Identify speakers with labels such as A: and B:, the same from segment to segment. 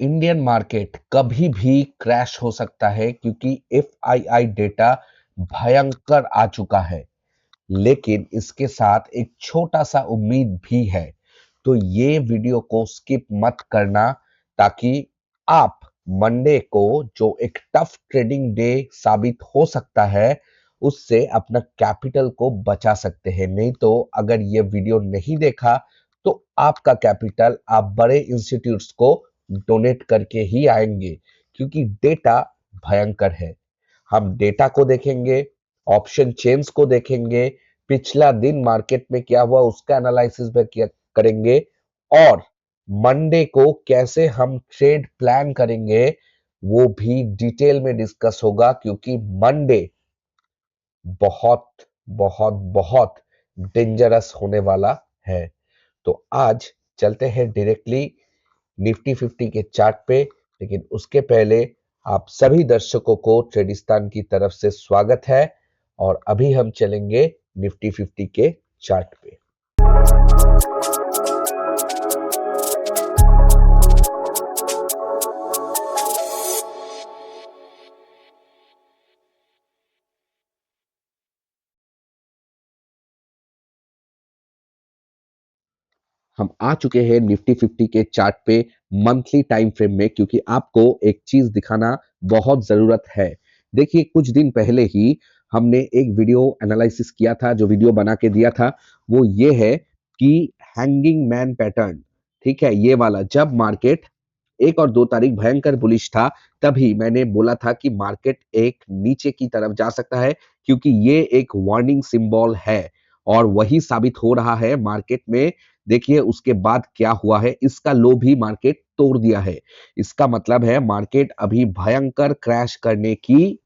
A: Indian market कभी भी crash हो सकता है क्योंकि एफआईआई डेटा भयंकर आ चुका है। लेकिन इसके साथ एक छोटा सा उम्मीद भी है। तो ये वीडियो को स्किप मत करना ताकि आप मंडे को जो एक टफ ट्रेडिंग डे साबित हो सकता है उससे अपना कैपिटल को बचा सकते हैं। नहीं तो अगर ये वीडियो नहीं देखा तो आपका कैपिटल आप बड़े इंस्टीट्यूट्स को डोनेट करके ही आएंगे क्योंकि डेटा भयंकर है। हम डेटा को देखेंगे, ऑप्शन चेन्स को देखेंगे, पिछला दिन मार्केट में क्या हुआ उसका एनालिसिस भी किया करेंगे और मंडे को कैसे हम ट्रेड प्लान करेंगे वो भी डिटेल में डिस्कस होगा क्योंकि मंडे बहुत बहुत बहुत डेंजरस होने वाला है। तो आज चलते हैं डायरेक्टली निफ्टी 50 के चार्ट पे। लेकिन उसके पहले आप सभी दर्शकों को ट्रेडिस्तान की तरफ से स्वागत है और अभी हम चलेंगे निफ्टी 50 के चार्ट पे। हम आ चुके हैं निफ्टी 50 के चार्ट पे मंथली टाइम फ्रेम में क्योंकि आपको एक चीज दिखाना बहुत जरूरत है। देखिए कुछ दिन पहले ही हमने एक वीडियो एनालिसिस किया था, जो वीडियो बना के दिया था वो ये है कि हैंगिंग मैन पैटर्न, ठीक है, ये वाला जब मार्केट 1 और 2 तारीख भयंकर बुलिश था तभी मैंने बोला था कि मार्केट एक नीचे की तरफ जा सकता है क्योंकि ये एक वार्निंग सिंबल है और वही साबित हो रहा है मार्केट में। देखिए उसके बाद क्या हुआ है, इसका लो भी मार्केट तोड़ दिया है। इसका मतलब है मार्केट अभी भयंकर क्रैश करने की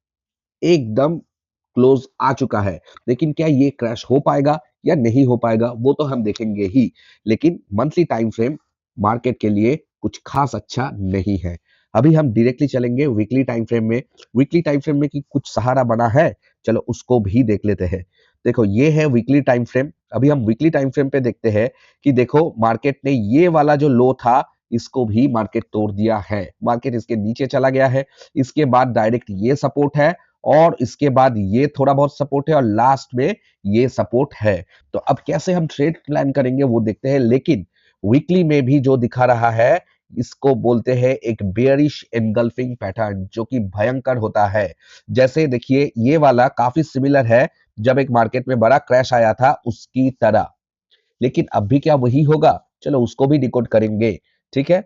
A: एकदम क्लोज आ चुका है। लेकिन क्या ये क्रैश हो पाएगा या नहीं हो पाएगा वो तो हम देखेंगे ही। लेकिन मंथली टाइम फ्रेम मार्केट के लिए कुछ खास अच्छा नहीं है। अभी हम डायरेक्टली चलेंगे वीकली टाइम फ्रेम में। वीकली टाइम फ्रेम में कि कुछ सहारा बना है, चलो उसको भी देख लेते हैं। देखो ये है वीकली टाइम फ्रेम। अभी हम वीकली टाइम फ्रेम पे देखते हैं कि देखो मार्केट ने ये वाला जो लो था इसको भी मार्केट तोड़ दिया है। मार्केट इसके नीचे चला गया है। इसके बाद डायरेक्ट ये सपोर्ट है और इसके बाद ये थोड़ा बहुत सपोर्ट है और लास्ट में ये सपोर्ट है। तो अब कैसे हम ट्रेड प्लान करेंगे वो देखते हैं। लेकिन वीकली में भी जो दिखा रहा है इसको बोलते हैं एक बेयरिश एनगल्फिंग पैटर्न जो कि भयंकर होता है। जैसे देखिए ये वाला काफी सिमिलर है जब एक मार्केट में बड़ा क्रैश आया था उसकी तरह। लेकिन अब भी क्या वही होगा, चलो उसको भी डिकोड करेंगे। ठीक है,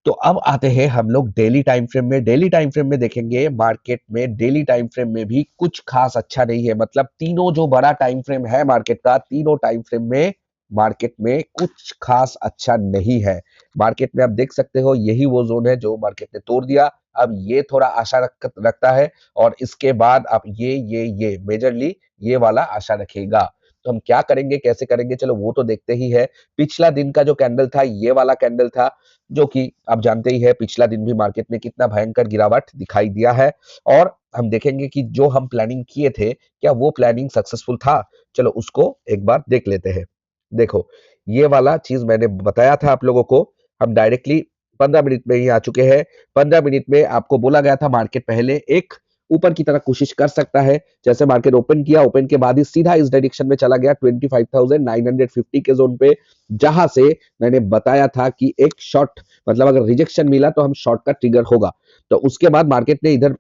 A: तो अब आते हैं हम लोग डेली टाइम फ्रेम में। डेली टाइम फ्रेम में देखेंगे मार्केट में डेली टाइम फ्रेम में भी कुछ खास अच्छा नहीं है। मतलब तीनों जो बड़ा टाइम फ्रेम है मार्केट का, तीनों टाइम फ्रेम में मार्केट में कुछ खास अच्छा नहीं है। मार्केट में आप देख सकते हो यही वो जोन है जो मार्केट ने तोड़ दिया। अब ये थोड़ा आशा रखता है और इसके बाद आप ये मेजरली ये वाला आशा रखेगा। तो हम क्या करेंगे कैसे करेंगे चलो वो तो देखते ही है। पिछला दिन का जो कैंडल था ये वाला कैंडल था जो कि आप जानते ही है पिछला दिन भी मार्केट में कितना भयंकर गिरावट दिखाई दिया है। और हम देखेंगे कि जो हम प्लानिंग किए थे क्या वो प्लानिंग सक्सेसफुल था, चलो उसको एक बार देख लेते हैं। देखो ये वाला चीज मैंने बताया था आप लोगों को। हम डायरेक्टली 15 मिनट में ही आ चुके हैं। 15 मिनट में आपको बोला गया था मार्केट पहले एक ऊपर की तरफ कोशिश कर सकता है। जैसे मार्केट ओपन किया, ओपन के बाद ही सीधा इस डायरेक्शन में चला गया 25,950 के जोन पे, जहां से मैंने बताया था कि एक शॉर्ट मतलब अगर रिजेक्शन मिला तो हम शॉर्ट का ट्रिगर होगा। तो उसके बाद मार्केट ने इधर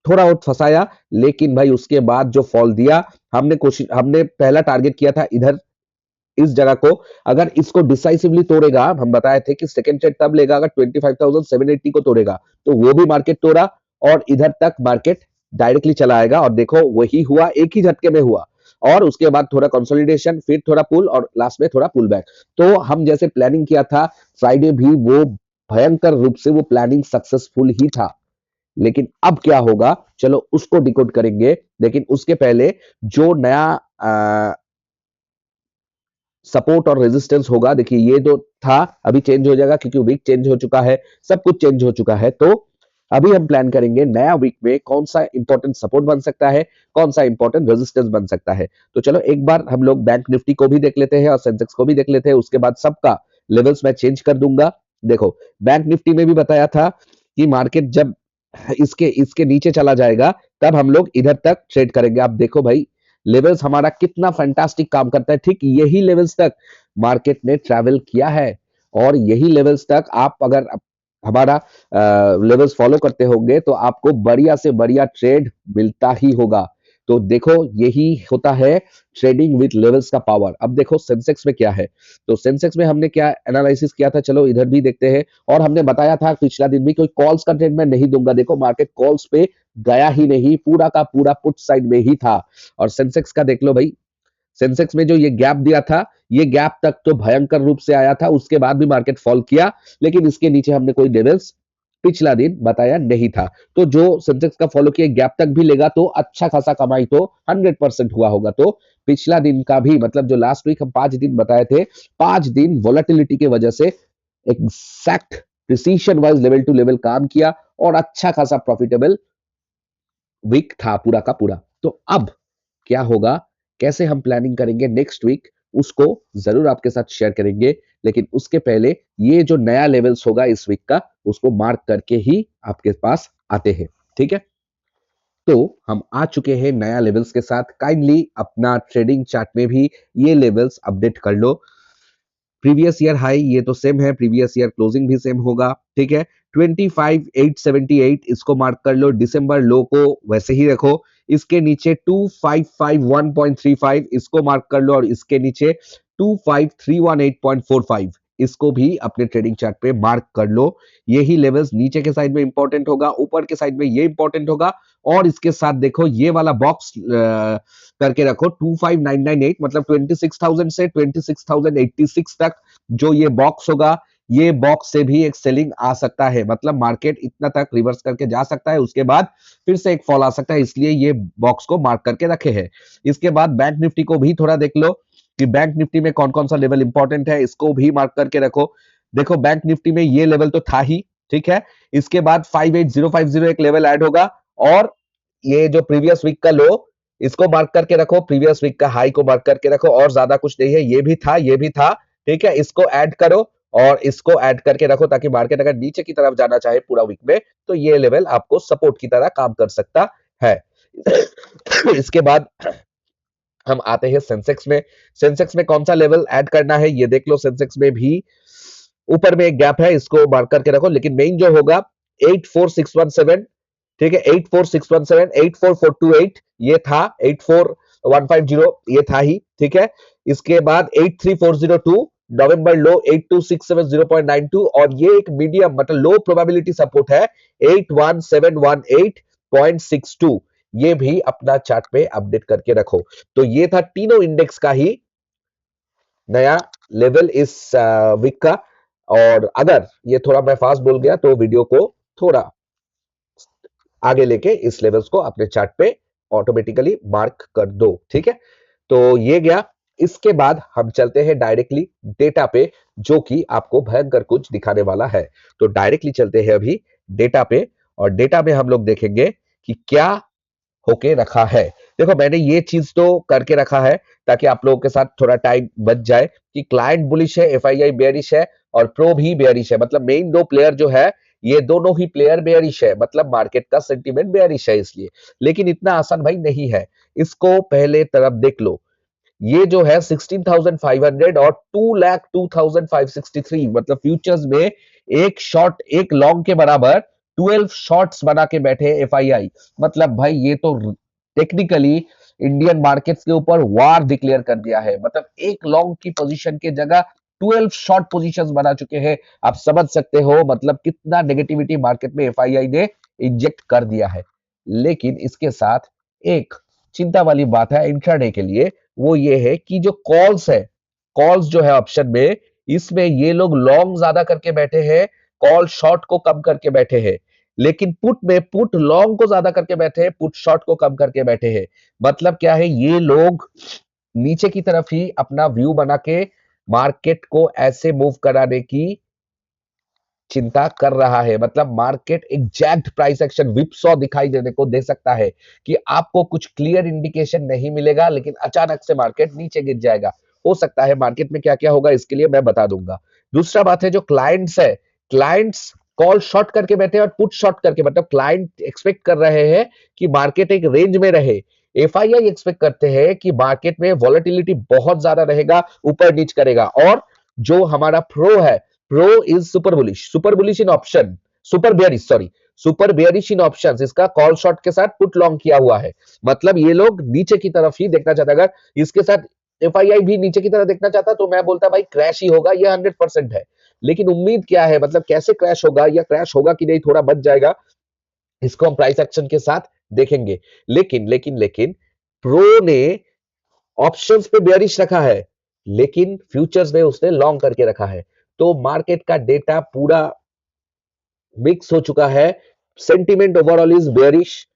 A: थोड़ा और फंसाया, लेकिन भाई उसके बाद जो फॉल दिया हमने पहला टारगेट किया था इधर इस जगह को। अगर इसको डिसाइसिवली तोड़ेगा, हम बताए थे कि सेकंड ट्रेड तब लेगा अगर 25,780 को तोड़ेगा। तो वो भी मार्केट तोड़ा और इधर तक मार्केट डायरेक्टली चला आएगा और देखो वही हुआ, एक ही झटके में हुआ। और उसके बाद थोड़ा कंसोलिडेशन, फिर थोड़ा पुल और लास्ट में थोड़ा पुल बैक। तो हम जैसे प्लानिंग किया था फ्राइडे भी वो भयंकर रूप से वो प्लानिंग सक्सेसफुल ही था। लेकिन अब क्या होगा चलो उसको डिकोड करेंगे। लेकिन उसके पहले जो नया सपोर्ट और रेजिस्टेंस होगा, देखिए ये जो था अभी चेंज हो जाएगा क्योंकि वीक चेंज हो चुका है, सब कुछ चेंज हो चुका है। तो अभी हम प्लान करेंगे नया वीक में कौन सा इंपॉर्टेंट सपोर्ट बन सकता है, कौन सा इंपॉर्टेंट रेजिस्टेंस बन सकता है। तो चलो एक बार हम लोग बैंक निफ्टी को भी देख लेते हैं और सेंसेक्स को भी देख लेते हैं। उसके बाद सबका लेवल्स मैं चेंज कर दूंगा। देखो बैंक निफ्टी में भी बताया था कि मार्केट जब इसके इसके नीचे चला जाएगा तब हम लोग इधर तक ट्रेड करेंगे। आप देखो भाई लेवल्स हमारा कितना फैंटास्टिक काम करता है। ठीक यही लेवल्स तक मार्केट ने ट्रैवल किया है और यही लेवल्स तक आप अगर हमारा लेवल्स फॉलो करते होंगे तो आपको बढ़िया से बढ़िया ट्रेड मिलता ही होगा। तो देखो यही होता है ट्रेडिंग विद लेवल्स का पावर। अब देखो सेंसेक्स में क्या है, तो सेंसेक्स में हमने क्या एनालिसिस किया था, चलो इधर भी देखते हैं। और हमने बताया था पिछला दिन भी कोई कॉल्स का ट्रेड मैं नहीं दूंगा। देखो मार्केट कॉल्स पे गया ही नहीं, पूरा का पूरा पुट साइड में ही था। और सेंसेक्स का देख लो भाई, सेंसेक्स में जो ये गैप दिया था, ये गैप तक तो भयंकर रूप से आया था, उसके बाद भी मार्केट फॉल किया, लेकिन इसके नीचे हमने कोई लेवल्स पिछला दिन बताया नहीं था। तो जो सेंसेक्स का फॉलो किया गैप तक भी लेगा तो अच्छा खासा कमाई तो 100% हुआ होगा। तो पिछला दिन का भी मतलब जो लास्ट वीक हम 5 दिन बताए थे, 5 दिन वोलेटिलिटी की वजह से exact precision wise level to level काम किया और अच्छा खासा प्रॉफिटेबल वीक था पूरा का पूरा। तो अब क्या होगा, कैसे हम प्लानिंग करेंगे नेक्स्ट वीक, उसको जरूर आपके साथ शेयर करेंगे। लेकिन उसके पहले ये जो नया लेवल्स होगा इस वीक का, उसको मार्क करके ही आपके पास आते हैं। ठीक है, तो हम आ चुके हैं नया लेवल्स के साथ। काइंडली अपना ट्रेडिंग चार्ट में भी ये लेवल्स अपडेट कर लो। प्रीवियस ईयर हाई ये तो सेम है, प्रीवियस ईयर क्लोजिंग भी सेम होगा। ठीक है, 25,878 इसको मार्क कर लो। दिसंबर लो को वैसे ही रखो। इसके नीचे 2551.35 इसको मार्क कर लो और इसके नीचे 25,318.45 इसको भी अपने ट्रेडिंग चार्ट पे मार्क कर लो। यही लेवल्स नीचे के साइड में इंपॉर्टेंट होगा, ऊपर के साइड में ये इंपॉर्टेंट होगा। और इसके साथ देखो ये वाला बॉक्स करके रखो 25,998 मतलब 26,000 से 26,086 तक जो ये बॉक्स होगा, ये बॉक्स से भी एक सेलिंग आ सकता है। मतलब मार्केट इतना तक रिवर्स करके जा सकता है, उसके बाद फिर से एक फॉल आ सकता है, इसलिए ये बॉक्स को मार्क करके रखे हैं। इसके बाद बैंक निफ्टी को भी थोड़ा देख लो कि बैंक निफ्टी में कौन कौन सा लेवल इंपॉर्टेंट है, इसको भी मार्क करके रखो। देखो बैंक निफ्टी में ये लेवल तो था ही, ठीक है। इसके बाद 58050 एक लेवल ऐड होगा और ये जो प्रीवियस वीक का लो इसको मार्क करके रखो, प्रीवियस वीक का हाई को मार्क करके रखो। और ज्यादा कुछ नहीं है, ये भी था ये भी था, ठीक है। इसको ऐड करो और इसको ऐड करके रखो ताकि मार्केट अगर नीचे की तरफ जाना चाहे पूरा वीक में तो ये लेवल आपको सपोर्ट की तरह काम कर सकता है। इसके बाद हम आते हैं सेंसेक्स में। सेंसेक्स में कौन सा लेवल ऐड करना है ये देख लो। सेंसेक्स में भी ऊपर में एक गैप है, इसको मार्क करके रखो। लेकिन मेन जो होगा 84617, ठीक है, 84617 84428 ये था, 84150 ये था ही, ठीक है। इसके बाद 83402 नवंबर लो 82670.92 और ये एक मीडियम मतलब लो प्रोबेबिलिटी सपोर्ट है 81718.62, ये भी अपना चार्ट पे अपडेट करके रखो। तो ये था तीनों इंडेक्स का ही नया लेवल इस वीक का। और अगर ये थोड़ा मैं फास्ट बोल गया तो वीडियो को थोड़ा आगे लेके इस लेवल्स को अपने चार्ट पे ऑटोमेटिकली मार्क कर दो, ठीक है। तो ये गया। इसके बाद हम चलते हैं डायरेक्टली डेटा पे, जो कि आपको भयंकर कुछ दिखाने वाला है। तो डायरेक्टली चलते हैं अभी डेटा पे और डेटा में हम लोग देखेंगे कि क्या होके रखा है। देखो मैंने ये चीज तो करके रखा है ताकि आप लोगों के साथ थोड़ा टाइम बच जाए कि क्लाइंट बुलिश है, एफआईआई बेयरिश है और प्रो भी बेयरिश है। मतलब मेन दो प्लेयर जो है ये दोनों ही प्लेयर बेयरिश है, मतलब मार्केट का सेंटीमेंट बेयरिश है इसलिए। लेकिन इतना आसान भाई नहीं है, इसको पहले तरफ देख लो। ये जो है 16,500 और 2,02,563 मतलब फ्यूचर्स में एक शॉर्ट एक लॉन्ग के बराबर 12 शॉर्ट्स बना के बैठे एफआईआई। मतलब भाई ये तो टेक्निकली इंडियन मार्केट्स के ऊपर वार डिक्लेयर कर दिया है। मतलब एक लॉन्ग की पोजीशन के जगह 12 शॉर्ट पोजीशंस बना चुके हैं। आप समझ सकते हो मतलब कितना नेगेटिविटी मार्केट में एफआईआई ने इंजेक्ट कर दिया है। लेकिन इसके साथ एक चिंता वाली बात है इंट्राडे के लिए, वो ये है कि जो कॉल्स है, कॉल्स जो है ऑप्शन में, इसमें ये लोग लॉन्ग ज्यादा करके बैठे हैं, कॉल शॉर्ट को कम करके बैठे हैं। लेकिन पुट में पुट लॉन्ग को ज्यादा करके बैठे हैं, पुट शॉर्ट को कम करके बैठे हैं। मतलब क्या है, ये लोग नीचे की तरफ ही अपना व्यू बना के मार्केट को ऐसे मूव कराने की चिंता कर रहा है। मतलब मार्केट एग्जैक्ट प्राइस एक्शन विपसॉ दिखाई देने को दे सकता है कि आपको कुछ क्लियर इंडिकेशन नहीं मिलेगा लेकिन अचानक से मार्केट नीचे गिर जाएगा। हो सकता है मार्केट में क्या क्या होगा इसके लिए मैं बता दूंगा। दूसरा बात है जो क्लाइंट्स है, क्लाइंट्स कॉल शॉर्ट करके बैठे और पुट शॉर्ट करके, मतलब क्लाइंट एक्सपेक्ट कर रहे हैं कि मार्केट एक रेंज में रहे, एफआईआई एक्सपेक्ट करते हैं कि मार्केट में वॉलेटिलिटी बहुत ज्यादा रहेगा, ऊपर नीच करेगा। और जो हमारा प्रो है, pro is super bullish in option, super bearish, sorry, super bearish in options, इसका कॉल शॉर्ट के साथ पुट लॉन्ग किया हुआ है। मतलब ये लोग नीचे की तरफ ही देखना चाहते हैं। अगर इसके साथ एफआईआई भी नीचे की तरफ देखना चाहता तो मैं बोलता भाई क्रैश ही होगा, ये 100% है। लेकिन उम्मीद क्या है, मतलब कैसे क्रैश होगा या क्रैश होगा कि नहीं, थोड़ा बच जाएगा, इसको हम प्राइस एक्शन के साथ देखेंगे। लेकिन प्रो ने ऑप्शंस पे बेयरिश रखा है, लेकिन फ्यूचर्स में उसने लॉन्ग करके रखा है। तो मार्केट का डेटा पूरा मिक्स हो चुका है। Sentiment overall is bearish,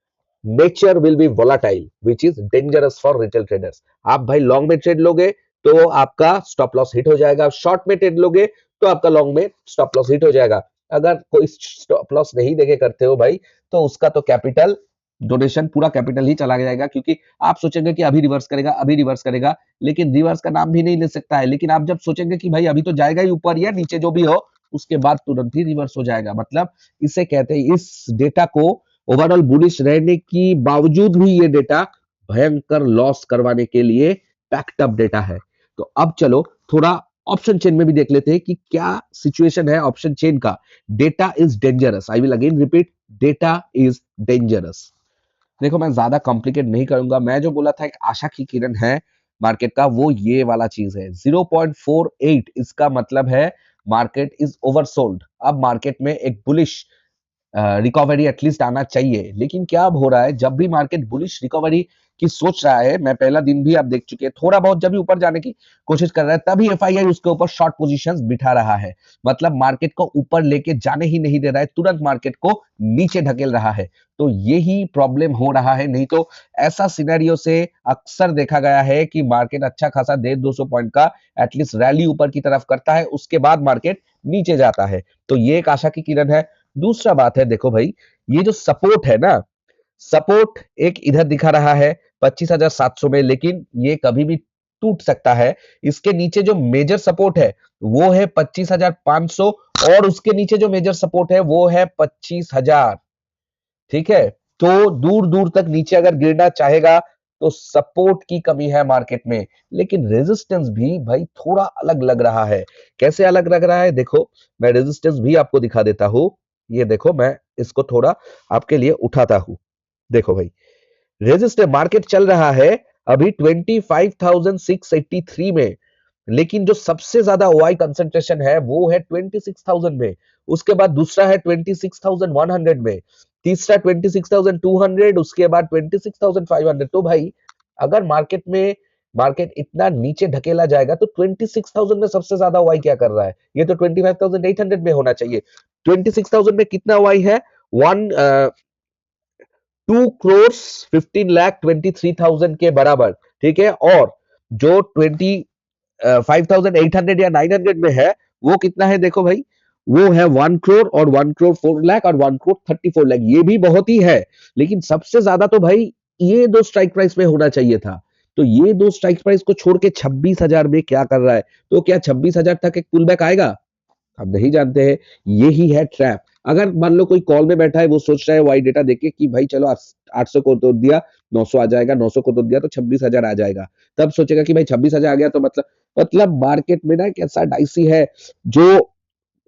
A: nature will be volatile which is dangerous for retail traders. आप भाई लॉन्ग में ट्रेड लोगे तो आपका स्टॉप लॉस हिट हो जाएगा, शॉर्ट में ट्रेड लोगे तो आपका लॉन्ग में स्टॉप लॉस हिट हो जाएगा। अगर कोई स्टॉप लॉस नहीं देके करते हो भाई, तो उसका तो कैपिटल डोनेशन, पूरा कैपिटल ही चला जाएगा, क्योंकि आप सोचेंगे कि अभी रिवर्स करेगा, अभी रिवर्स करेगा, लेकिन रिवर्स का नाम भी नहीं ले सकता है। लेकिन आप जब सोचेंगे कि भाई अभी तो जाएगा ही ऊपर या नीचे जो भी हो, उसके बाद तुरंत ही रिवर्स हो जाएगा। मतलब इसे कहते हैं, इस डेटा को ओवरऑल बुलिश रहने की बावजूद भी ये डेटा भयंकर लॉस करवाने के लिए पैक्ड अप डेटा है। तो अब चलो थोड़ा ऑप्शन चेन में भी देख लेते हैं कि क्या सिचुएशन है ऑप्शन चेन का। Data is dangerous, I will again repeat, data is dangerous. देखो मैं ज्यादा कॉम्प्लिकेट नहीं करूंगा, मैं जो बोला था एक आशा की किरण है मार्केट का, वो ये वाला चीज है 0.48, इसका मतलब है मार्केट इज ओवरसोल्ड। अब मार्केट में एक बुलिश रिकवरी एटलीस्ट आना चाहिए। लेकिन क्या अब हो रहा है, जब भी मार्केट बुलिश रिकवरी की सोच रहा है, मैं पहला दिन भी आप देख चुके हैं, थोड़ा बहुत जब भी ऊपर जाने की कोशिश कर रहा है, तभी एफआईआई उसके ऊपर शॉर्ट पोजीशंस बिठा रहा है। मतलब मार्केट को ऊपर लेके जाने ही नहीं दे रहा है, तुरंत मार्केट को नीचे ढकेल रहा है। तो यही प्रॉब्लम हो रहा है। नहीं तो ऐसा सिनेरियो से अक्सर देखा गया है कि मार्केट अच्छा खासा 150-200 पॉइंट का एटलीस्ट रैली ऊपर की तरफ करता है, उसके बाद मार्केट नीचे जाता है। तो ये एक आशा की किरण है। दूसरा बात है, देखो भाई, ये जो सपोर्ट है ना, सपोर्ट एक इधर दिखा रहा है 25,700 में, लेकिन ये कभी भी टूट सकता है। इसके नीचे जो मेजर सपोर्ट है वो है 25,500, और उसके नीचे जो मेजर सपोर्ट है वो है 25,000। ठीक है, तो दूर दूर तक नीचे अगर गिरना चाहेगा तो सपोर्ट की कमी है मार्केट में। लेकिन रेजिस्टेंस भी भाई थोड़ा अलग लग रहा है। कैसे अलग लग रहा है, देखो मैं रेजिस्टेंस भी आपको दिखा देता हूं। ये देखो, मैं इसको थोड़ा आपके लिए उठाता हूं। देखो भाई, रेजिस्टेंस मार्केट चल रहा है अभी 25,683 में, लेकिन जो सबसे ज्यादा ओआई कंसंट्रेशन है वो है 26,000 में। उसके बाद दूसरा है 26,100 में, तीसरा 26,200, उसके बाद 26,500। तो भाई अगर मार्केट इतना नीचे ढकेला जाएगा तो 26,000 में सबसे ज्यादा ओआई क्या कर रहा है? ये तो 25,800 में होना चाहिए। 26,000 में कितना ओआई है? वन 2,15,23,000 के बराबर। ठीक है, और जो 5,800 या 900 में है वो कितना है? देखो भाई, वो है 1 करोड़ और 1,04,00,000 और 1,34,00,000। ये भी बहुत ही है, लेकिन सबसे ज्यादा तो भाई ये दो स्ट्राइक प्राइस में होना चाहिए था। तो ये दो स्ट्राइक प्राइस को छोड़ के 26,000 में क्या कर रहा है? तो क्या 26,000 तक एक पुल बैक आएगा? हम नहीं जानते हैं। यही है ट्रैप। अगर मान लो कोई कॉल में बैठा है, वो सोच रहा है वाई डेटा देख कि भाई चलो 800 को तोड़ दिया 900 आ जाएगा, 900 को तोड़ दिया तो 26,000 आ जाएगा, तब सोचेगा कि भाई 26,000 आ गया तो मतलब मार्केट में ना कैसा डाइसी है। जो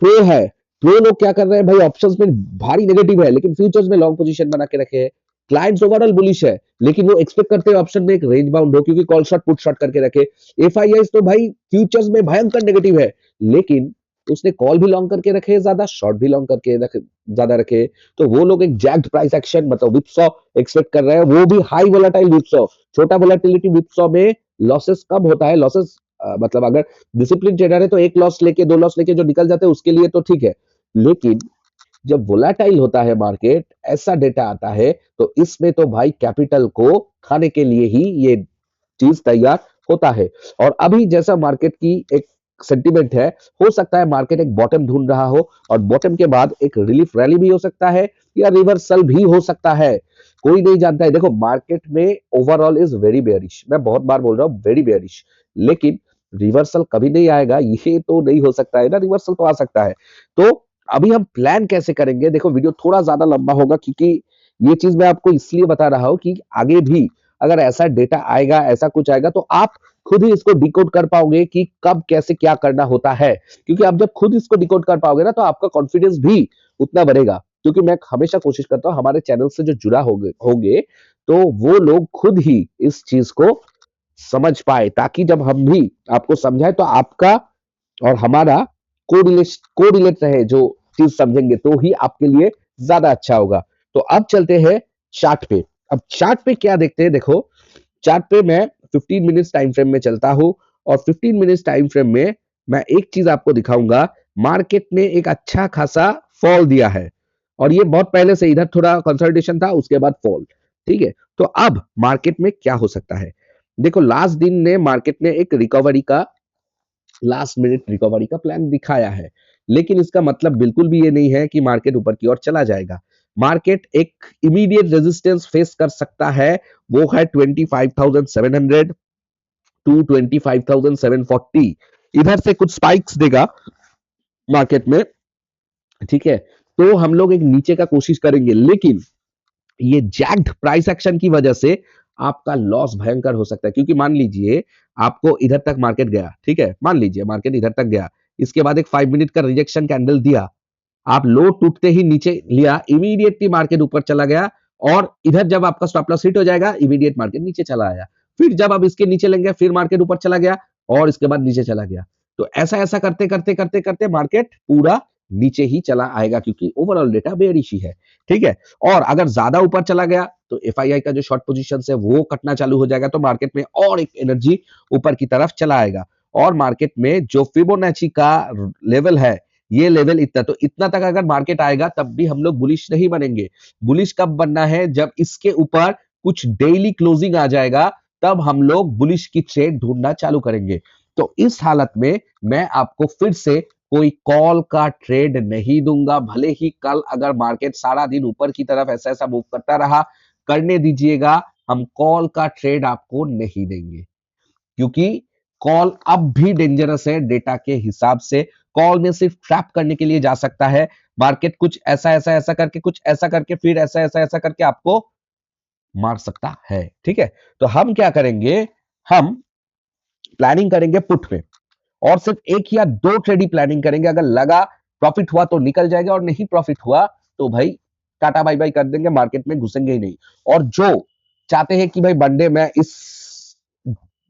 A: प्रो है, प्रो लोग क्या कर रहे हैं भाई, ऑप्शंस में भारी नेगेटिव है लेकिन फ्यूचर्स में लॉन्ग पोजीशन बना के रखे हैं। क्लाइंट्स ओवरऑल बुलिश है, लेकिन वो एक्सपेक्ट करते हैं ऑप्शन में एक रेंज बाउंड हो, क्योंकि कॉल शॉर्ट पुट शॉर्ट करके रखे। एफआईआई तो भाई फ्यूचर्स में भयंकर नेगेटिव है, लेकिन उसने कॉल भी लॉन्ग करके रखे ज्यादा, शॉर्ट भी लॉन्ग करके ज्यादा रखे। तो वो लोग एक जैक्ड प्राइस एक्शन, मतलब विपसॉ एक्सपेक्ट कर रहे हैं, वो भी हाई वोलेटाइल विपसॉ। छोटा वोलेटिलिटी विपसॉ में लॉसेस कम होता है। लॉसेस मतलब अगर डिसिप्लिन ट्रेडर है तो एक लॉस लेके, दो लॉस लेके जो निकल जाते हैं उसके लिए तो ठीक है। लेकिन जब वोलाटाइल होता है मार्केट, ऐसा डेटा आता है, तो इसमें तो भाई कैपिटल को खाने के लिए ही ये चीज तैयार होता है। और अभी जैसा मार्केट की एक सेंटीमेंट है, हो सकता है मार्केट एक बॉटम ढूंढ रहा हो, और बॉटम के बाद एक रिलीफ रैली भी हो सकता है या रिवर्सल भी हो सकता है, कोई नहीं जानता है। देखो मार्केट में ओवरऑल इज वेरी बेयरिश, मैं बहुत बार बोल रहा हूं वेरी बेयरिश, लेकिन रिवर्सल कभी नहीं आएगा ये तो नहीं हो सकता है ना, रिवर्सल तो आ सकता है। तो अभी हम प्लान कैसे करेंगे, देखो वीडियो थोड़ा ज्यादा लंबा होगा क्योंकि ये चीज मैं आपको इसलिए बता रहा हूं कि आगे भी अगर ऐसा डेटा आएगा, ऐसा कुछ आएगा, तो आप खुद ही इसको डिकोड कर पाओगे कि कब कैसे क्या करना होता है। क्योंकि आप जब खुद इसको डिकोड कर पाओगे ना, तो आपका कॉन्फिडेंस भी उतना बढ़ेगा। क्योंकि मैं हमेशा कोशिश करता हूँ हमारे चैनल से जो जुड़ा होगे तो वो लोग खुद ही इस चीज को समझ पाए, ताकि जब हम भी आपको समझाए तो आपका और हमारा कोरिलेट रहे, जो चीज समझेंगे तो ही आपके लिए ज्यादा अच्छा होगा। तो अब चलते हैं चार्ट पे। अब चार्ट पे क्या देखते हैं, देखो चार्ट पे मैं 15 मिनट्स टाइम फ्रेम में चलता हूं, और 15 मिनट्स टाइम फ्रेम में मैं एक चीज आपको दिखाऊंगा। मार्केट ने एक अच्छा खासा फॉल दिया है, और ये बहुत पहले से इधर थोड़ा कंसल्टेशन था, उसके बाद फॉल। ठीक है, तो अब मार्केट में क्या हो सकता है, देखो लास्ट दिन ने मार्केट ने एक रिकवरी का, लास्ट मिनट रिकवरी का प्लान दिखाया है। लेकिन इसका मतलब बिल्कुल भी ये नहीं है कि मार्केट ऊपर की ओर चला जाएगा। मार्केट एक इमीडिएट रेजिस्टेंस फेस कर सकता है, वो है 25,700 टू 25,740। इधर से कुछ स्पाइक्स देगा मार्केट में, ठीक है, तो हम लोग एक नीचे का कोशिश करेंगे। लेकिन ये जैक्ड प्राइस एक्शन की वजह से आपका लॉस भयंकर हो सकता है। क्योंकि मान लीजिए आपको इधर तक मार्केट गया, ठीक है, मान लीजिए मार्केट इधर तक गया, इसके बाद एक 5 मिनट का रिजेक्शन कैंडल दिया, आप लो टूटते ही नीचे लिया, इमीडिएटली मार्केट ऊपर चला गया, और इधर जब आपका स्टॉप लॉस हिट हो जाएगा, इमीडिएट मार्केट नीचे चला आया। फिर जब आप इसके नीचे लेंगे, फिर मार्केट ऊपर चला गया, और इसके बाद नीचे चला गया। तो ऐसा ऐसा करते करते करते करते मार्केट पूरा नीचे ही चला आएगा, क्योंकि ओवरऑल डेटा बेयरिश ही है। ठीक है, और अगर ज्यादा ऊपर चला गया तो एफआईआई का जो शॉर्ट पोजीशन है वो कटना चालू हो जाएगा, तो मार्केट में और एक एनर्जी ऊपर की तरफ चला आएगा। और मार्केट में जो फिबोनाची का लेवल है, ये लेवल इतना, तो इतना तक अगर मार्केट आएगा तब भी हम लोग बुलिश नहीं बनेंगे। बुलिश कब बनना है, जब इसके ऊपर कुछ डेली क्लोजिंग आ जाएगा, तब हम लोग बुलिश की ट्रेड ढूंढना चालू करेंगे। तो इस हालत में मैं आपको फिर से कोई कॉल का ट्रेड नहीं दूंगा। भले ही कल अगर मार्केट सारा दिन ऊपर की तरफ ऐसा ऐसा मूव करता रहा, करने दीजिएगा, हम कॉल का ट्रेड आपको नहीं देंगे। क्योंकि कॉल अब भी डेंजरस है डेटा के हिसाब से। कॉल में सिर्फ ट्रैप करने के लिए जा सकता है। मार्केट कुछ ऐसा ऐसा ऐसा करके, कुछ ऐसा करके, फिर ऐसा ऐसा ऐसा करके आपको मार सकता है। ठीक है, तो हम क्या करेंगे, हम प्लानिंग करेंगे पुट में, और सिर्फ एक या दो ट्रेड ही प्लानिंग करेंगे। अगर लगा प्रॉफिट हुआ तो निकल जाएगा, और नहीं प्रॉफिट हुआ तो भाई टाटा बाय बाय कर देंगे, मार्केट में घुसेंगे ही नहीं। और जो चाहते हैं कि भाई बंडे मैं इस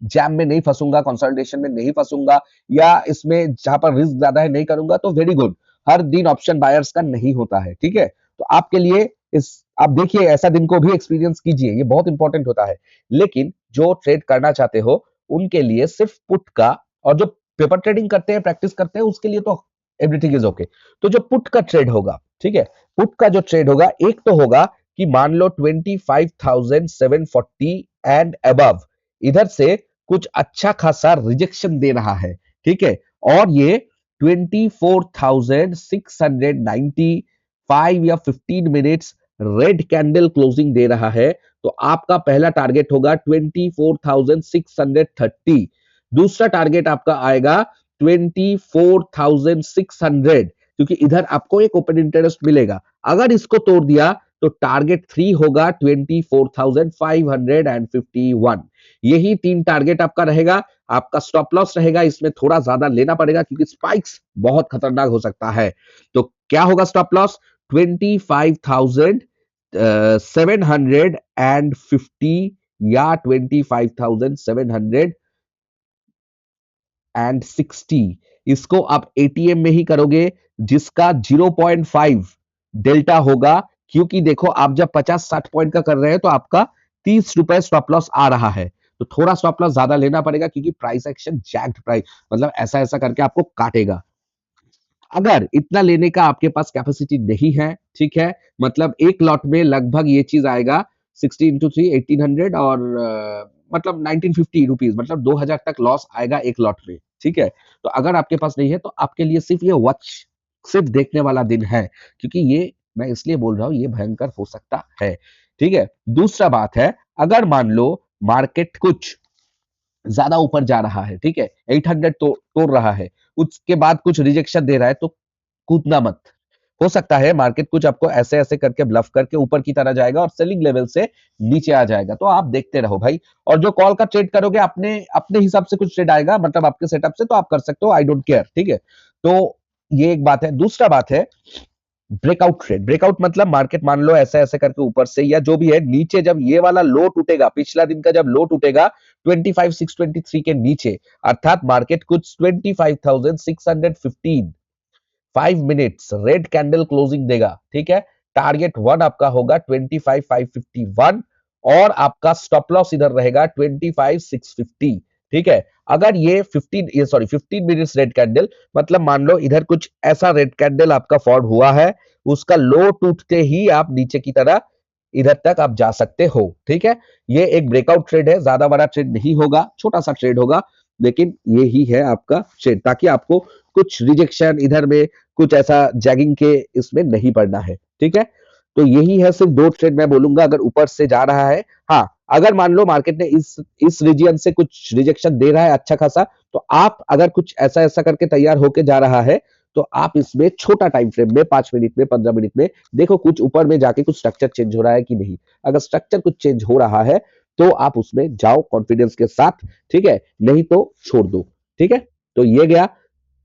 A: जैम में नहीं फंसूंगा, कंसल्टेशन में नहीं फंसूंगा, या इसमें जहां पर रिस्क ज्यादा है नहीं करूंगा, तो वेरी गुड। हर दिन ऑप्शन बायर्स का नहीं होता है, ठीक है। तो आपके लिए इस, आप देखिए ऐसा दिन को भी एक्सपीरियंस कीजिए, ये बहुत इंपॉर्टेंट होता है। लेकिन जो ट्रेड करना चाहते हो उनके लिए सिर्फ पुट का, और जो पेपर ट्रेडिंग करते हैं, प्रैक्टिस करते हैं, उसके लिए तो एवरीथिंग इज ओके। तो जो पुट का ट्रेड होगा, ठीक है, पुट का जो ट्रेड होगा, एक तो होगा कि मान लो 25,740 एंड अबव इधर से कुछ अच्छा खासा रिजेक्शन दे रहा है, ठीक है, और ये 24,695 या 15 मिनट्स रेड कैंडल क्लोजिंग दे रहा है, तो आपका पहला टारगेट होगा 24,630। दूसरा टारगेट आपका आएगा 24,600, क्योंकि इधर आपको एक ओपन इंटरेस्ट मिलेगा। अगर इसको तोड़ दिया तो टारगेट 3 होगा 24,551। यही 3 टारगेट आपका रहेगा। आपका स्टॉप लॉस रहेगा, इसमें थोड़ा ज्यादा लेना पड़ेगा क्योंकि स्पाइक्स बहुत खतरनाक हो सकता है। तो क्या होगा स्टॉप लॉस, 25,750 या 25,760। इसको आप एटीएम में ही करोगे, जिसका 0.5 डेल्टा होगा। क्योंकि देखो आप जब 50-60 पॉइंट का कर रहे हैं तो आपका 30 रुपए स्टॉप लॉस आ रहा है, तो थोड़ा स्टॉप लॉस ज्यादा लेना पड़ेगा, क्योंकि प्राइस एक्शन जैक्ड प्राइस, मतलब ऐसा ऐसा करके आपको काटेगा। अगर इतना लेने का आपके पास कैपेसिटी नहीं है, ठीक है, मतलब एक लॉट में लगभग ये चीज आएगा 60 इंटू 3 1800, और मतलब 1950 रुपीज, मतलब 2000 तक लॉस आएगा एक लॉट में, ठीक है। तो अगर आपके पास नहीं है तो आपके लिए सिर्फ ये वॉच, सिर्फ देखने वाला दिन है, क्योंकि ये मैं इसलिए बोल रहा हूं ये भयंकर हो सकता है, ठीक है। दूसरा बात है, अगर मान लो मार्केट कुछ ज्यादा ऊपर जा रहा है, ठीक है, 800 तोड़ रहा है, उसके बाद कुछ रिजेक्शन दे रहा है, तो कूदना मत। हो सकता है मार्केट कुछ आपको ऐसे ऐसे करके ब्लफ करके ऊपर की तरह जाएगा और सेलिंग लेवल से नीचे आ जाएगा, तो आप देखते रहो भाई। और जो कॉल का ट्रेड करोगे अपने अपने हिसाब से कुछ ट्रेड आएगा, मतलब आपके सेटअप से, तो आप कर सकते हो, आई डोंट केयर, ठीक है। तो ये एक बात है। दूसरा बात है ब्रेकआउट ट्रेड। ब्रेकआउट मतलब मार्केट मान लो ऐसे ऐसे करके ऊपर से या जो भी है नीचे, जब ये वाला लो टूटेगा, पिछला दिन का जब लो टूटेगा 25,623 के नीचे, अर्थात मार्केट कुछ 25,615 5 मिनट्स रेड कैंडल क्लोजिंग देगा, ठीक है। टारगेट वन आपका होगा 25,551 और आपका स्टॉप लॉस इधर रहेगा 25,650, ठीक है। अगर ये 15 मिनट्स रेड कैंडल, मतलब मान लो इधर कुछ ऐसा रेड कैंडल आपका फॉर्म हुआ है, उसका लो टूटते ही आप नीचे की तरह इधर तक आप जा सकते हो, ठीक है। ये एक ब्रेकआउट ट्रेड है, ज्यादा बड़ा ट्रेड नहीं होगा, छोटा सा ट्रेड होगा, लेकिन ये ही है आपका ट्रेड, ताकि आपको कुछ रिजेक्शन इधर में कुछ ऐसा जैगिंग के इसमें नहीं पड़ना है, ठीक है। तो यही है, सिर्फ दो ट्रेड मैं बोलूंगा अगर ऊपर से जा रहा है। हाँ, अगर मान लो मार्केट ने इस रीजन से कुछ रिजेक्शन दे रहा है अच्छा खासा, तो आप अगर कुछ ऐसा ऐसा करके तैयार होके जा रहा है, तो आप इसमें छोटा टाइम फ्रेम में 5 मिनट में 15 मिनट में देखो कुछ ऊपर में जाके कुछ स्ट्रक्चर चेंज हो रहा है कि नहीं। अगर स्ट्रक्चर कुछ चेंज हो रहा है तो आप उसमें जाओ कॉन्फिडेंस के साथ, ठीक है, नहीं तो छोड़ दो, ठीक है। तो ये गया।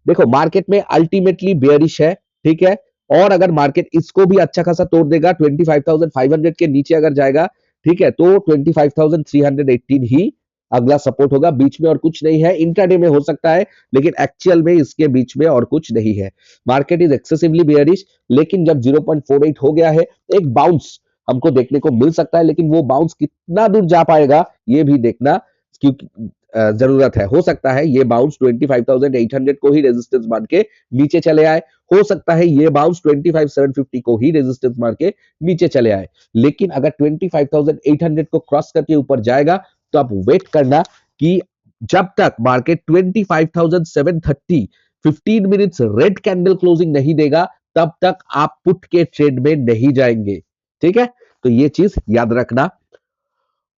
A: देखो मार्केट में अल्टीमेटली बेयरिश है, ठीक है। और अगर मार्केट इसको भी अच्छा खासा तोड़ देगा, 25,500 के नीचे अगर जाएगा, ठीक है, तो 25,318 ही अगला सपोर्ट होगा, बीच में और कुछ नहीं है। इंट्राडे में हो सकता है, लेकिन एक्चुअल में इसके बीच में और कुछ नहीं है। मार्केट इज एक्सेसिवली बेयरिश, लेकिन जब 0.48 हो गया है, एक बाउंस हमको देखने को मिल सकता है, लेकिन वो बाउंस कितना दूर जा पाएगा ये भी देखना क्योंकि जरूरत है। हो सकता है ये बाउंस 25,800 को ही रेजिस्टेंस मान के नीचे चले आए, हो सकता है ये बाउंस 25,750 को ही रेजिस्टेंस मान के नीचे चले आए, लेकिन अगर 25,800 को क्रॉस करके ऊपर जाएगा तो आप वेट करना कि जब तक market 25,730 15 minutes red candle closing नहीं देगा, तब तक आप पुट के ट्रेड में नहीं जाएंगे, ठीक है। तो ये चीज याद रखना।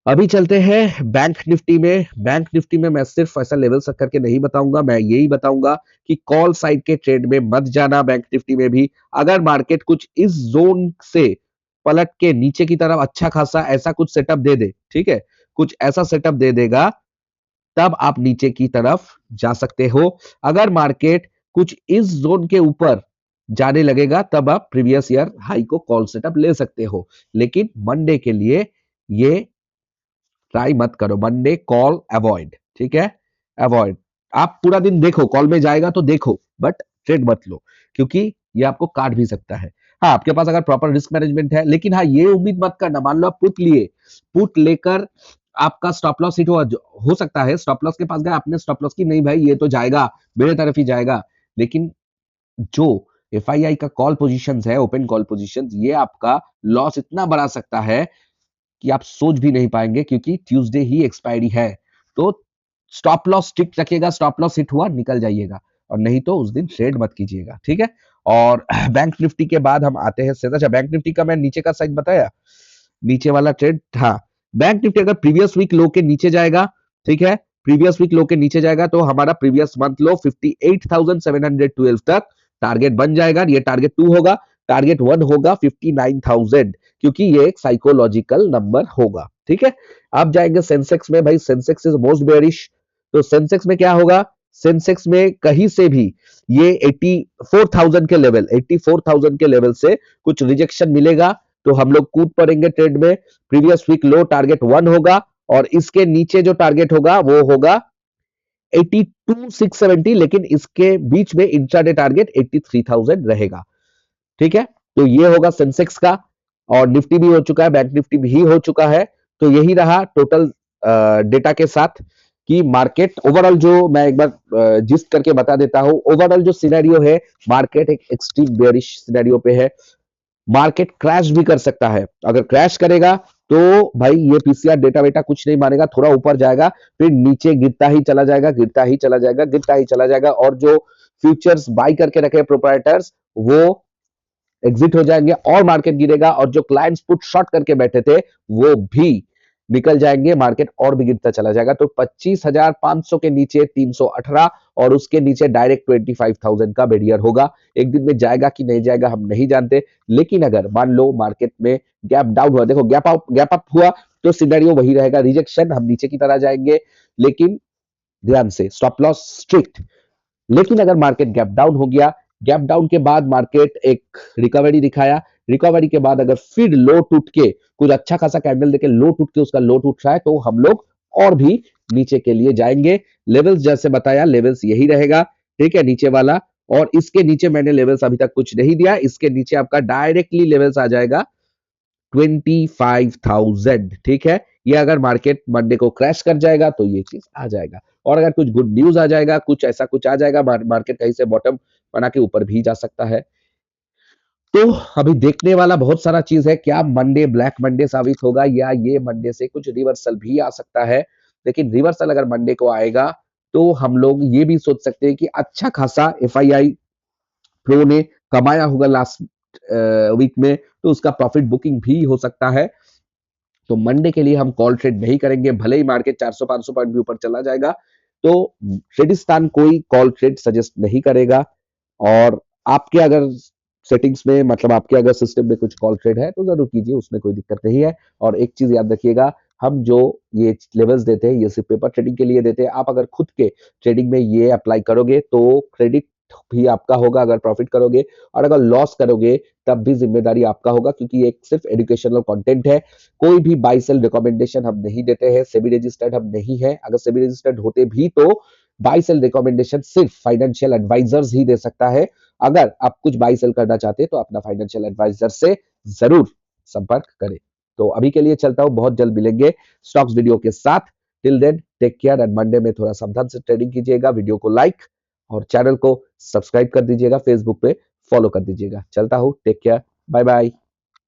A: अभी चलते हैं बैंक निफ्टी में। बैंक निफ्टी में मैं सिर्फ ऐसा लेवल सब करके नहीं बताऊंगा, मैं यही बताऊंगा कि कॉल साइड के ट्रेड में मत जाना। बैंक निफ्टी में भी अगर मार्केट कुछ इस जोन से पलट के नीचे की तरफ अच्छा खासा ऐसा कुछ सेटअप दे दे, ठीक है, कुछ ऐसा सेटअप दे देगा, तब आप नीचे की तरफ जा सकते हो। अगर मार्केट कुछ इस जोन के ऊपर जाने लगेगा, तब आप प्रीवियस ईयर हाई को कॉल सेटअप ले सकते हो, लेकिन मंडे के लिए ये ट्राई मत करो। मंडे कॉल अवॉइड, ठीक है, अवॉइड। आप पूरा दिन देखो, कॉल में जाएगा तो देखो, बट ट्रेड मत लो, क्योंकि ये आपको काट भी सकता है। हाँ, आपके पास अगर प्रॉपर रिस्क मैनेजमेंट है, लेकिन हाँ ये उम्मीद मत करना, मान लो आप पुट लिए, पुट लेकर आपका स्टॉप लॉस हिट हो सकता है, स्टॉप लॉस के पास गए, आपने स्टॉप लॉस की नहीं भाई ये तो जाएगा, मेरे तरफ ही जाएगा, लेकिन जो एफआईआई का कॉल पोजीशंस है, ओपन कॉल पोजीशंस, ये आपका लॉस इतना बढ़ा सकता है कि आप सोच भी नहीं पाएंगे, क्योंकि ट्यूसडे ही एक्सपायरी है। तो स्टॉप लॉस स्ट्रिक्ट रखिएगा, स्टॉप लॉस हिट हुआ निकल जाइएगा, और नहीं तो उस दिन ट्रेड मत कीजिएगा, ठीक है। और बैंक निफ्टी के बाद हम आते हैं अच्छा, बैंक निफ्टी का मैं नीचे का साइड बताया, नीचे वाला ट्रेड, हाँ। बैंक निफ्टी अगर प्रीवियस वीक लो के नीचे जाएगा, ठीक है, प्रीवियस वीक लो के नीचे जाएगा, तो हमारा प्रीवियस मंथ लो 58,712 तक टारगेट बन जाएगा। ये टारगेट 2 होगा, टारगेट 1 होगा 59,000, क्योंकि ये एक साइकोलॉजिकल नंबर होगा, ठीक है। अब जाएंगे सेंसेक्स में। भाई सेंसेक्स इज मोस्ट बेयरिश, तो सेंसेक्स में क्या होगा, सेंसेक्स में कहीं से भी ये 84,000 के लेवल, 84,000 के लेवल से कुछ रिजेक्शन मिलेगा तो हम लोग कूद पड़ेंगे ट्रेड में। प्रीवियस वीक लो टारगेट 1 होगा, और इसके नीचे जो टारगेट होगा वो होगा 82,670, लेकिन इसके बीच में इंट्राडे टारगेट 83,000 रहेगा, ठीक है। तो ये होगा सेंसेक्स का, और निफ्टी भी हो चुका है, बैंक निफ्टी भी हो चुका है। तो यही रहा टोटल डेटा के साथ कि मार्केट ओवरऑल, जो मैं एक बार जिस्ट करके बता देता हूं, ओवरऑल जो सिनेरियो है, मार्केट एक एक्सट्रीम बेयरिश सिनेरियो पे है। मार्केट क्रैश भी कर सकता है, अगर क्रैश करेगा तो भाई ये पीसीआर डेटा वेटा कुछ नहीं मानेगा, थोड़ा ऊपर जाएगा, फिर नीचे गिरता ही चला जाएगा, गिरता ही चला जाएगा, गिरता ही चला जाएगा, और जो फ्यूचर्स बाय करके रखे प्रोप्राइटर्स वो एग्जिट हो जाएंगे और मार्केट गिरेगा, और जो क्लाइंट्स पुट शॉर्ट करके बैठे थे वो भी निकल जाएंगे, मार्केट और भी गिरता चला जाएगा। तो 25,500 के नीचे 318 और उसके नीचे डायरेक्ट 25,000 का बैरियर होगा। एक दिन में जाएगा कि नहीं जाएगा हम नहीं जानते, लेकिन अगर मान लो मार्केट में गैप डाउन हुआ, देखो गैप अप हुआ तो सिनेरियो वही रहेगा, रिजेक्शन, हम नीचे की तरह जाएंगे, लेकिन ध्यान से स्टॉप लॉस स्ट्रिक्ट। लेकिन अगर मार्केट गैप डाउन हो गया, गैप डाउन के बाद मार्केट एक रिकवरी दिखाया, रिकवरी के बाद अगर फिर लो टूट के कुछ अच्छा खासा कैंडल देके लो टूट के उसका लो टूट रहा है, तो हम लोग और भी नीचे के लिए जाएंगे। लेवल्स जैसे बताया, लेवल्स यही रहेगा, ठीक है, नीचे वाला। और इसके नीचे मैंने लेवल्स अभी तक कुछ नहीं दिया, इसके नीचे आपका डायरेक्टली लेवल्स आ जाएगा 25,000, ठीक है। ये अगर मार्केट मंडे को क्रैश कर जाएगा तो ये चीज आ जाएगा, और अगर कुछ गुड न्यूज आ जाएगा, कुछ ऐसा कुछ आ जाएगा, मार्केट कहीं से बॉटम बना के ऊपर भी जा सकता है। तो अभी देखने वाला बहुत सारा चीज है, क्या मंडे ब्लैक मंडे साबित होगा या ये मंडे से कुछ रिवर्सल भी आ सकता है। लेकिन रिवर्सल अगर मंडे को आएगा तो हम लोग ये भी सोच सकते हैं कि अच्छा खासा एफआईआई प्रो ने कमाया होगा लास्ट वीक में, तो उसका प्रॉफिट बुकिंग भी हो सकता है। तो मंडे के लिए हम कॉल ट्रेड नहीं करेंगे, भले ही मार्केट 400-500 पॉइंट भी ऊपर चला जाएगा, तो ट्रेडिस्तान कोई कॉल ट्रेड सजेस्ट नहीं करेगा। और आपके अगर सेटिंग्स में, मतलब आपके अगर सिस्टम में कुछ कॉल ट्रेड है तो जरूर कीजिए, उसमें कोई दिक्कत नहीं है। और एक चीज याद रखिएगा, हम जो ये लेवल्स देते हैं ये सिर्फ पेपर ट्रेडिंग के लिए देते हैं। आप अगर खुद के ट्रेडिंग में ये अप्लाई करोगे तो क्रेडिट भी आपका होगा अगर प्रॉफिट करोगे, और अगर लॉस करोगे तब भी जिम्मेदारी आपका होगा, क्योंकि ये एक सिर्फ एजुकेशनल कंटेंट है। कोई भी बाय सेल रिकमेंडेशन हम नहीं देते हैं, सेबी रजिस्टर्ड हम नहीं है। अगर सेबी रजिस्टर्ड होते भी तो बाय सेल रिकमेंडेशन सिर्फ फाइनेंशियल एडवाइजर्स ही दे सकता है। अगर आप कुछ बाय सेल करना चाहते हैं तो अपना फाइनेंशियल एडवाइजर से जरूर संपर्क करें। तो अभी के लिए चलता हूं, बहुत जल्द मिलेंगे स्टॉक्स वीडियो के साथ। Till then take care, and Monday में थोड़ा सावधान से ट्रेडिंग कीजिएगा। वीडियो को लाइक और चैनल को सब्सक्राइब कर दीजिएगा, फेसबुक पे फॉलो कर दीजिएगा। चलता हूं, टेक केयर, बाय बाय।